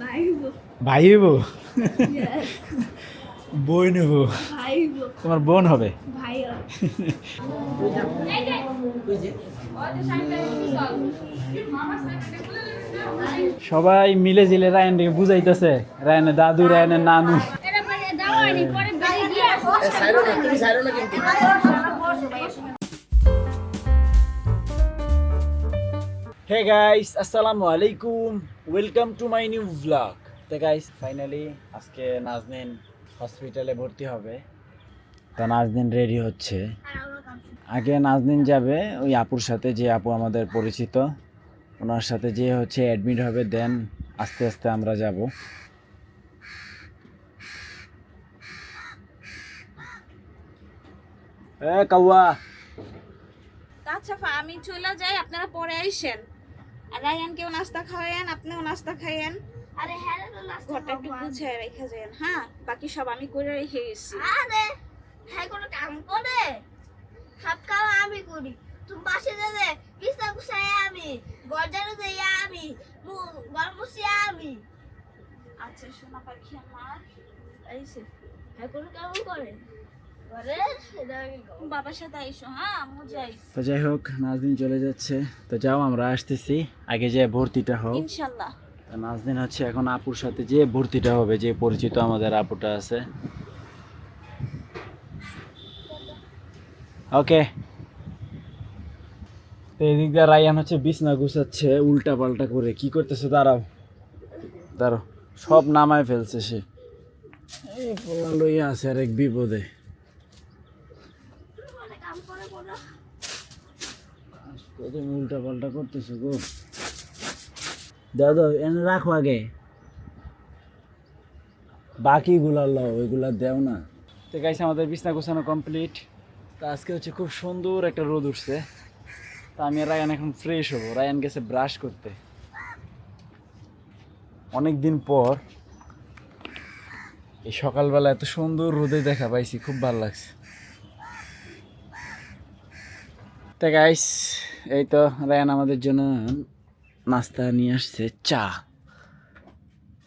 ভাই হইব বোন হইব তোমার বোন হবে সবাই মিলে জিলে রায়নকে বুঝাইতেছে রায়নের দাদু রায়নের নানু হে গাইস আসসালামু আলাইকুম welcome to my new blog. তো গাইস ফাইনালি আজকে নাজনীন হসপিটালে ভর্তি হবে। তো নাজনীন রেডি হচ্ছে। আগে নাজনীন যাবে ওই আপুর সাথে, যে আপু আমাদের পরিচিত, ওনার সাথে যে হচ্ছে অ্যাডমিট হবে, দেন আস্তে আস্তে আমরা যাব। কাউয়া আচ্ছা আমি চলে যাই, আপনারা পরে আইসেন। আর রায়ানকেও নাস্তা খাওয়ায়েন, আপনিও নাস্তা খাইয়েন। আরে হ্যাঁ ঘরটা একটু গুছিয়ে রেখে যান। হ্যাঁ বাকি সব আমি করে রেখে গেছি। আরে হ্যাঁ কোনো কাম করে সব কাম আমি করি। তুমি বাসে যাবে বিছনা গুছাই আমি, গজারু দেই আমি, ঘর মুছি আমি। আচ্ছা সোনা পাখি আমার আইছে হ্যাঁ কোনো কাম করে করে সেটা আমি করি। বাবার সাথে আইসো। হ্যাঁ আমি যাই। তো যাই হোক নাজনীন চলে যাচ্ছে। তো যাও আমরা আসতেছি, আগে যে ভর্তিটা হোক ইনশাআল্লাহ। নাজনীন হচ্ছে এখন আপুর সাথে যে ভর্তিটা হবে, যে পরিচিত আমাদের আপুটা আছে। ওকে, তো এদিক দিয়ে রায়ান হচ্ছে বিছনা গুছাচ্ছে উল্টা পাল্টা করে। কি করতেছে? দাঁড়াও দাঁড়াও, সব নামায় ফেলছে সে। এই পোলা লইয়া আছে আর এক বিপদে। কাম করে বলো তুমি উল্টা পাল্টা করতেছো গো। দাদা এনে রাখো আগে, বাকিগুলা লও, ওইগুলা দেও না। তো গাইস আমাদের বিছনা গোছানো কমপ্লিট। তো আজকে হচ্ছে খুব সুন্দর একটা রোদ উঠছে। তো আমি আর রায়ান এখন ফ্রেশ হবো। রায়ান গেছে ব্রাশ করতে, অনেক দিন পর এই সকালবেলা এত সুন্দর রোদে দেখা পাইছি, খুব ভালো লাগছে। তো গাইস এই তো রায়ান আমাদের জন্য নাস্তা নিয়ে আসছে, চা।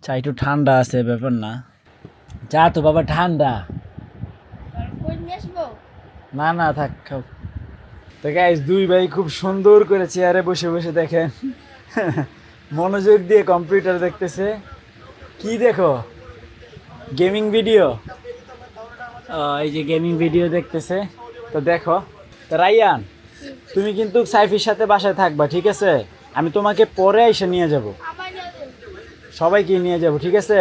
চা একটু ঠান্ডা আছে, ব্যাপার না। চা তো বাবা ঠান্ডা। কই নিয়ে আসবো? না না থাক, খাও। তো গাইস দুই ভাই খুব সুন্দর করে চেয়ারে বসে বসে দেখেন, মনোযোগ দিয়ে কম্পিউটার দেখতেছে। কি দেখো? Gaming video. এই যে গেমিং ভিডিও দেখতেছে। তো দেখো। তো রায়ান তুমি কিন্তু সাইফির সাথে বাসায় থাকবা, ঠিক আছে? আমি তোমাকে পরে এসে নিয়ে যাব, আবার যাবে সবাইকে নিয়ে যাব, ঠিক আছে?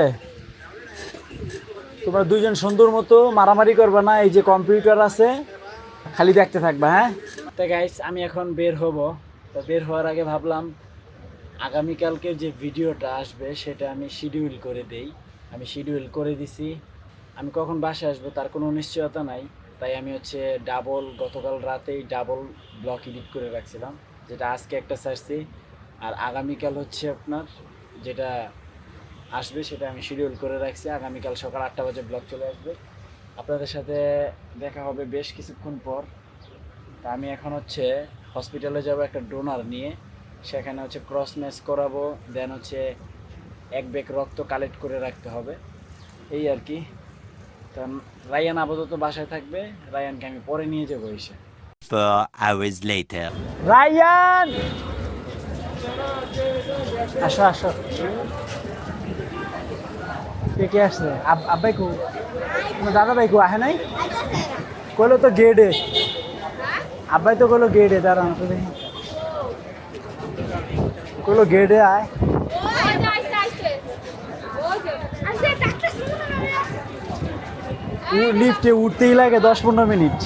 তোমরা দুইজন সুন্দর মতো মারামারি করবা না, এই যে কম্পিউটার আছে খালি দেখতে থাকবা, হ্যাঁ? তো গাইস আমি এখন বের হব। তো বের হওয়ার আগে ভাবলাম আগামীকালকে যে ভিডিওটা আসবে সেটা আমি শিডিউল করে দেই। আমি শিডিউল করে দিছি। আমি কখন বাসায় আসবো তার কোনো নিশ্চয়তা নাই, তাই আমি হচ্ছে গতকাল রাতেই ডাবল ব্লক এডিট করে রাখছিলাম, যেটা আজকে একটা ছাড়ছি। আর আগামীকাল হচ্ছে আপনার যেটা আসবে সেটা আমি শিডিউল করে রাখছি। আগামীকাল সকাল 8টা বাজে ব্লগ চলে আসবে। আপনাদের সাথে দেখা হবে বেশ কিছুক্ষণ পর। তা আমি এখন হচ্ছে হসপিটালে যাব একটা ডোনার নিয়ে। সেখানে হচ্ছে ক্রস ম্যাচ করাবো, দেন হচ্ছে এক ব্যাগ রক্ত কালেক্ট করে রাখতে হবে, এই আর কি। তা রায়ান আপাতত বাসায় থাকবে, রায়ানকে আমি পরে নিয়ে যাবো এসে। 4 hours later. রায়ান আসো আসো। কে কে আসছে? আব্বাই কো? তোমার দাদা ভাই কো আহে নাই? কইলো তো গেটে। আব্বাই তো কইলো গেটে, দাঁড়ান তো দেখি। কইলো গেটে আয়। লিফটে উঠতেই লাগে 10-15 মিনিট,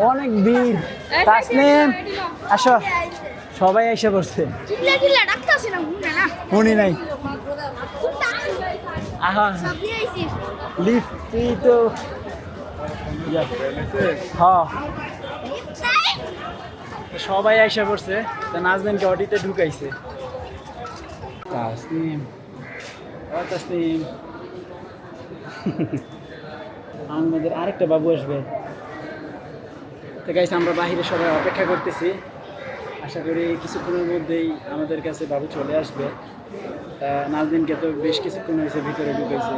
অনেক ভিড়। তাসনিম আসো, সবাই এসে পড়ছে। চিল্লা চিল্লা ডাকতাছি না শুনে না শুনি নাই। আহা সব নিয়ে আইছিস লিফটই তো হ্যাঁ সবাই এসে পড়ছে। তা নাজনীনকে অডিতে ঢুকাইছে। তাসনিম ও তাসনিম, আমাদের আরেকটা বাবু আসবে। তো গাইস আমরা বাহিরে সবাই অপেক্ষা করতেছি, আশা করি কিছুক্ষণের মধ্যেই আমাদের কাছে বাবু চলে আসবে। নাজদিনকে তো বেশ কিছুক্ষণ হয়েছে ভিতরে ঢুকেছে,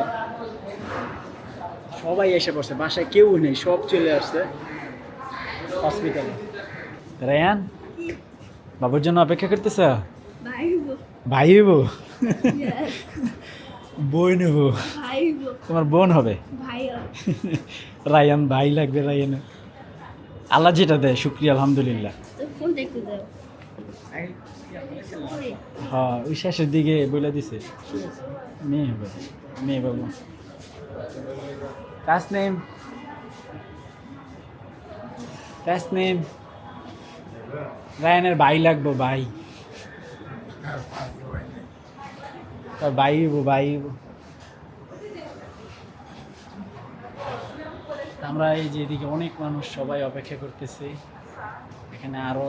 সবাই এসে পড়ছে, বাসায় কেউ নেই, সব চলে আসছে হসপিটালে। রায়ান বাবুর জন্য অপেক্ষা করতেছ? ভাই হইব? বই নেব? তোমার বোন হবে? রায়ান ভাই লাগবে রায়ান। আল্লাহ যেটা দেয় শুক্রিয়া আলহামদুলিল্লাহ। হ্যাঁ ওই শেষের দিকে বলে দিছে মেয়ে হবে, মেয়ে বাবু। তাসনিম, তাসনিম রায়ানের ভাই লাগবো, ভাই ভাই হইব, ভাই হইব। আমরা এই যে এদিকে অনেক মানুষ সবাই অপেক্ষা করতেছি, এখানে আরো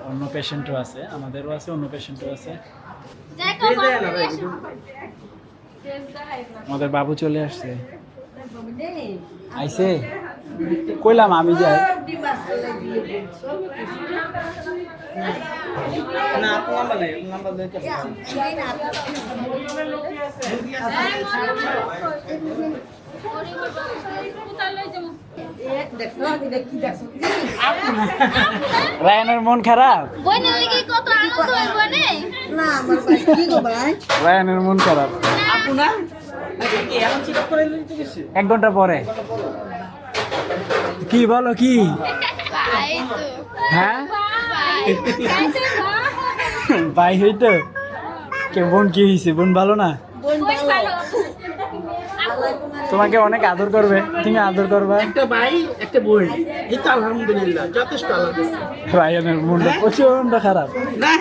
অন্য পেশেন্টও আছে, আমাদেরও আছে, অন্য পেশেন্টও আছে। আমাদের বাবু চলে আসছে, আইছে কইলাম আমি যাই না, নাম্বার নাই, নাম্বার দিতে রায়ানের মন খারাপ, রায়ানের মন খারাপ। 1 ঘন্টা পরে কি বলো কি? হ্যাঁ ভাই হইতো কে? বোন কি হয়েছে? বোন ভালো না? তোমাকে অনেক আদর করবে, তুমি আদর করবা। একটা ভাই একটা বোন, এই তো আলহামদুলিল্লাহ যথেষ্ট। রায়ানের মনটা প্রচন্ড খারাপ। না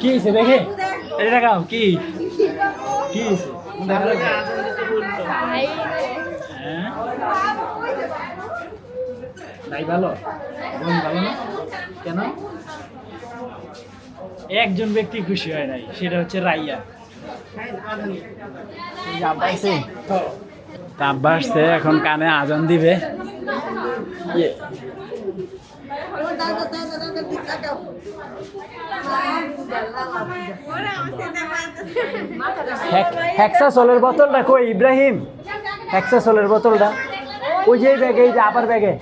কি হয়েছে দেখে এটা খাও, কি কি হয়েছে? হ্যাঁ ভাই ভালো, বোন ভালো না? কেন? একজন ব্যক্তি খুশি হয় নাই, সেটা হচ্ছে রাইয়া। আব্বা আসছে, এখন কানে আজান দিবে। হেক্সাসোলের বোতলটা কই ইব্রাহিম? হেক্সাসোলের বোতলটা ওই যে ব্যাগে, এই যে আপার ব্যাগে।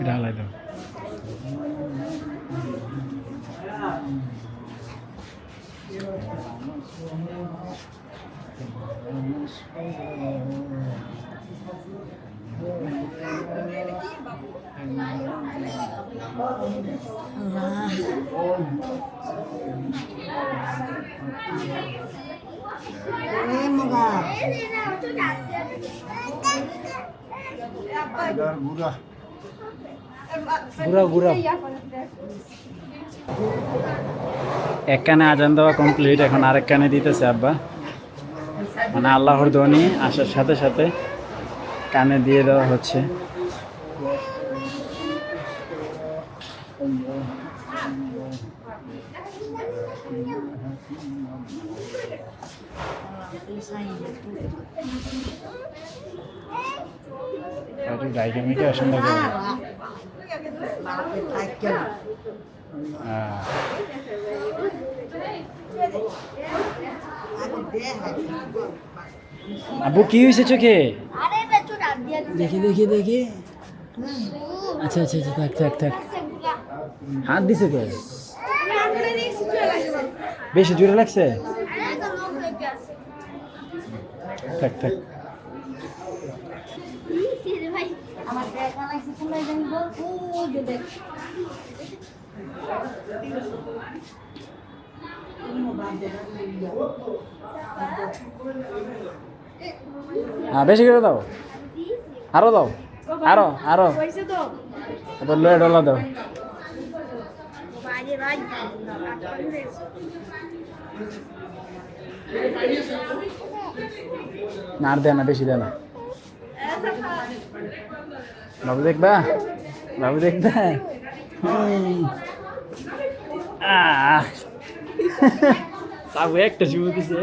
এটা হালাই দাও। ঘুরা এক কানে আজান দেওয়া কমপ্লিট, এখন আরেক কানে দিতেছে আব্বা। মানে আল্লাহর ধ্বনি আসার সাথে সাথে কানে দিয়ে দেওয়া হচ্ছে। ডাইনামিকে আসলে আব্বু কি হয়েছে চোখে? দেখি দেখি দেখি। আচ্ছা আচ্ছা আচ্ছা, থাক থাক থাক। হাত দিছে কে? বেশি জোরে লাগছে? থাক থাক। হ্যাঁ বেশি করে দাও, আরো দাও, আরো আরো, এবার লয়ে ডলা দাও। না আর দেয় না, বেশি দেয় না। বাবু দেখবা, বাবু দেখবা। বাবু একটা চুমু দিছে,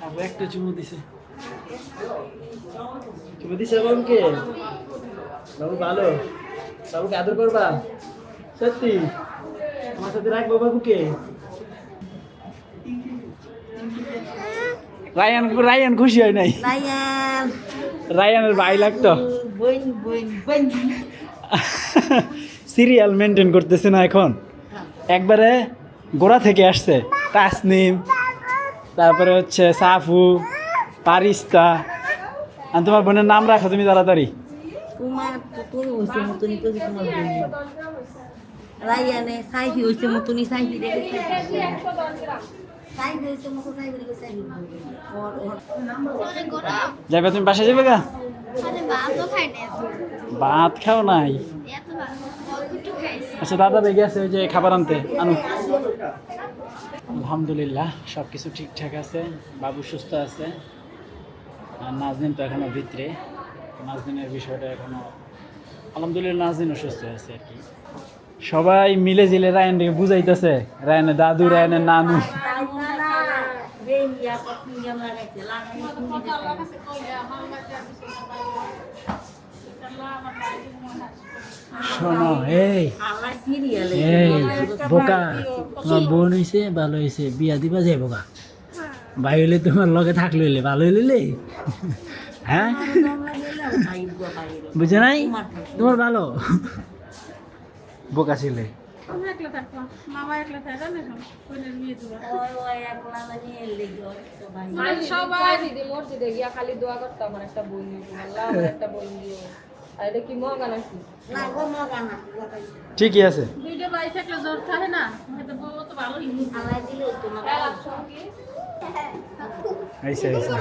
বাবু একটা চুমু দিছে, চুমু দিছে বাবুকে। বাবু ভালো, বাবুকে আদর করবা সত্যি, আমার সাথে রাখবো বাবুকে। রায়ান রায়ান খুশি হয় নাই, রায়ানের ভাই লাগতো। সিরিয়াল মেনটেন করতেছে না এখন, একবারে গোড়া থেকে আসছে। তাসনিম, তারপরে হচ্ছে সাফু, পারিস্তা। আর তোমার বোনের নাম রাখো তুমি তাড়াতাড়ি। তোমার তো তোর হইছে মতনই তো তোমার বোন রায়ানে সাইফি হইছে মতনই সাইফি দেখে সাইফি হইছে মতো সাইফি দেখে সাইফি যাবে তুমি বাসা যাবে গা? আরে ভাতও খাই না এত। ভাত খাও নাই? এত ভাত অল্প একটু খাইছি। আচ্ছা দাদা বেগে আছে ওই যে খাবার আনতে, আনো। আলহামদুলিল্লাহ সব কিছু ঠিকঠাক আছে, বাবু সুস্থ আছে। আর নাজদিন তো এখনো ভিতরে, নাজদিনের বিষয়টা এখনো আলহামদুলিল্লাহ নাজদিনও সুস্থ আছে আর কি। সবাই মিলে জিলে রায়নকে বুঝাইতেছে, রায়নের দাদু, রায়নের নানু। শোনো এই এই বোকা, তোমার বোন হয়েছে ভালো হয়েছে, বিয়া দিবা যাই বোকা। ভাই হইলে তোমার লগে থাকলে হইলে ভালো হইলে, হ্যাঁ বুঝে নাই, তোমার ভালো বোকা ছিলে। সবাই দিদি মসজিদে গিয়া খালি দোয়া করতাম আমার একটা বই নিয়ে আল্লাহ আমার একটা বই দিও। আর এটা কি মগা নাকি? ঠিকই আছে। দুইটা ভাই থাকলে জোর থাকে না, হয়তো বউ তো ভালো হিন্দু আল্লাহ দিলে তো না সঙ্গে আইসা আইসা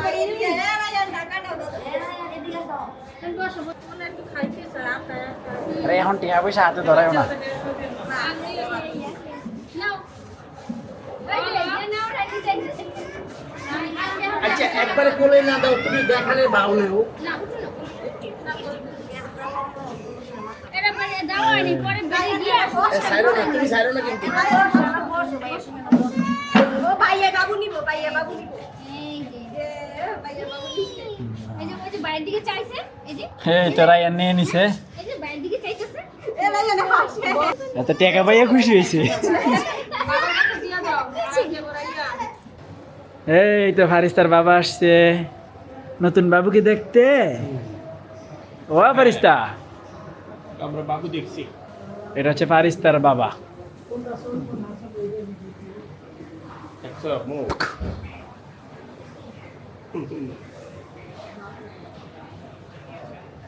একটু খাইতে চাই। আরে এখন টিয়া পয়সা হাতে ধরায়ও না। আচ্ছা একবারে কোলে না দাও, তুমি দেখালে বাউলেও সাইরো না, তুমি সাইরো না কিন্তু। বাইরের দিকে চাইছে, এই যে হ্যাঁ তোরা এর নিয়ে নিছে, এই যে বাইরের দিকে চাইতেছে। এত টাকা পাইয়া খুশি হয়েছে। এই তো ফারিস্তার বাবা আসছে নতুন বাবুকে দেখতে। ও ফারিস্তা, আমরা বাবু দেখছি। এটা হচ্ছে ফারিস্তার বাবা। মুখ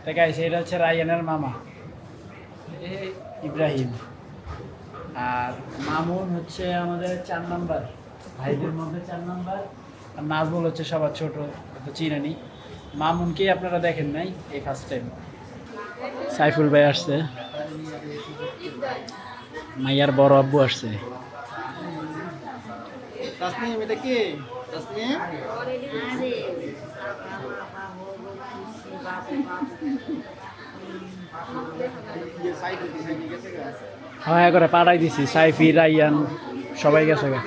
ঠিক আছে, এটা হচ্ছে রায়ানের মামা ইব্রাহিম, আর মামুন হচ্ছে আমাদের 4 নাম্বার ভাইদের মধ্যে 4 নাম্বার, আর নাজমুল হচ্ছে সবার ছোট, তো চিনেনি। মামুনকেই আপনারা দেখেন নাই, এই ফার্স্ট টাইম। সাইফুল ভাই আসছে, মাইয়ার বড় আব্বু আসছে। তাসনিম এটা কি? তাসনিম হ্যাঁ করে পাঠাই দিছি, সাইফি, রাইয়ান সবাই গেছে গা।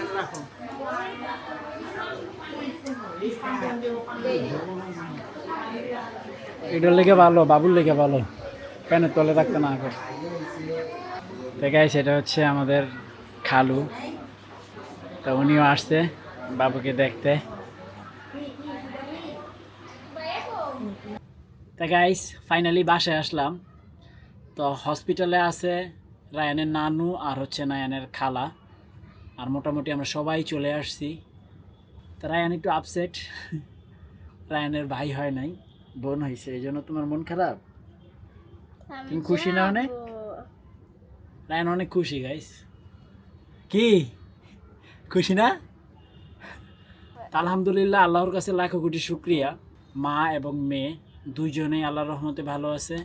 এটার লেগে ভালো, বাবুর লেগে ভালো, প্যানের তলে রাখতে না আগে। দেখাই সেটা হচ্ছে আমাদের খালু, তা উনিও আসছে বাবুকে দেখতে। তা গাইস ফাইনালি বাসায় আসলাম। তো হসপিটালে আছে রায়ানের নানু আর হচ্ছে নায়ানের খালা, আর মোটামুটি আমরা সবাই চলে আসছি। তা রায়ান একটু আপসেট, রায়ানের ভাই হয় নাই, বোন হয়েছে, এই জন্য তোমার মন খারাপ? তুমি খুশি না অনেক? রায়ান অনেক খুশি গাইস। কি খুশি না? আলহামদুলিল্লাহ, আল্লাহর কাছে লাখো কোটি শুকরিয়া, মা এবং মেয়ে দুইজনেই আল্লাহর রহমতে ভালো আছে।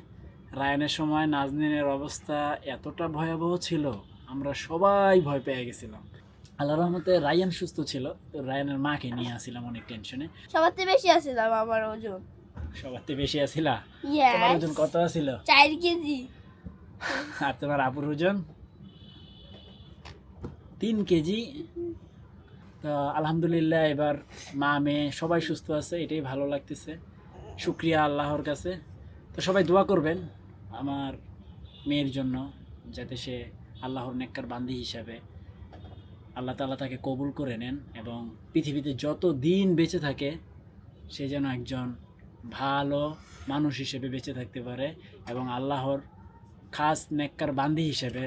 রায়ানের সময় নাজনীনের অবস্থা এতটা ভয়াবহ ছিল, আমরা সবাই ভয় পেয়ে গেছিলাম। আল্লাহর রহমতে রায়ান সুস্থ ছিল, তো রায়ানের মাকে নিয়ে আসছিলাম অনেক টেনশনে। সবার চেয়ে বেশি আসছিলাম আমার ওজন। সবার থেকে বেশি আছিলা? তোমার Yes. ওজন কত আছিল? 4 কেজি। আর তোমার আপুর ওজন 3 কেজি। তো আলহামদুলিল্লাহ এবার মা মেয়ে সবাই সুস্থ আছে, এটাই ভালো লাগতেছে, শুক্রিয়া আল্লাহর কাছে। তো সবাই দোয়া করবেন আমার মেয়ের জন্য, যাতে সে আল্লাহর নেককার বান্দি হিসাবে আল্লাহ তাআলা তাকে কবুল করে নেন এবং পৃথিবীতে যত দিন বেঁচে থাকে সে যেন একজন ভালো মানুষ হিসেবে বেঁচে থাকতে পারে এবং আল্লাহর খাস নেককার বান্দি হিসেবে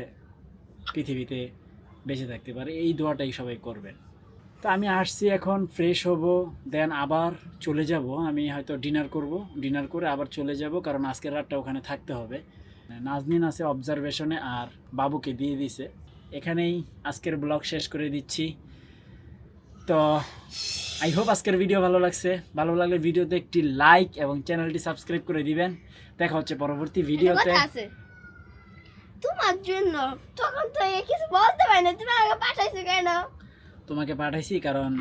পৃথিবীতে বেঁচে থাকতে পারে, এই দোয়াটাই সবাই করবেন। তো আমি আসছি এখন, ফ্রেশ হব, দেন আবার চলে যাব। আমি হয়তো ডিনার করব, ডিনার করে আবার চলে যাব, কারণ আজকের রাতটা ওখানে থাকতে হবে। নাজনীন আছে অবজারভেশনে আর বাবুকে দিয়ে দিছে। এখানেই আজকের ব্লগ শেষ করে দিচ্ছি। তো আই হোপ আজকের ভিডিও ভালো লাগছে। ভালো লাগলে ভিডিওতে একটি লাইক এবং চ্যানেলটি সাবস্ক্রাইব করে দিবেন। দেখা হচ্ছে পরবর্তী ভিডিওতে। কথা আছে তোমার জন্য, তখন তো কিছু বলতে পারি না, তুমি আমাকে পাঠাইছো কেন? তোমাকে পাঠাইছি কারণ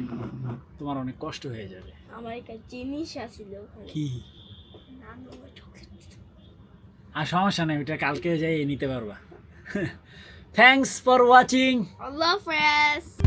তোমার অনেক কষ্ট হয়ে যাবে। আমার একটা জিনিস আছিল ওখানে। কি? নানু আমার চকলেট। আর সমস্যা নেই, ওইটা কালকে যাই নিতে পারবা। Thanks for watching. আল্লাহ হাফেজ।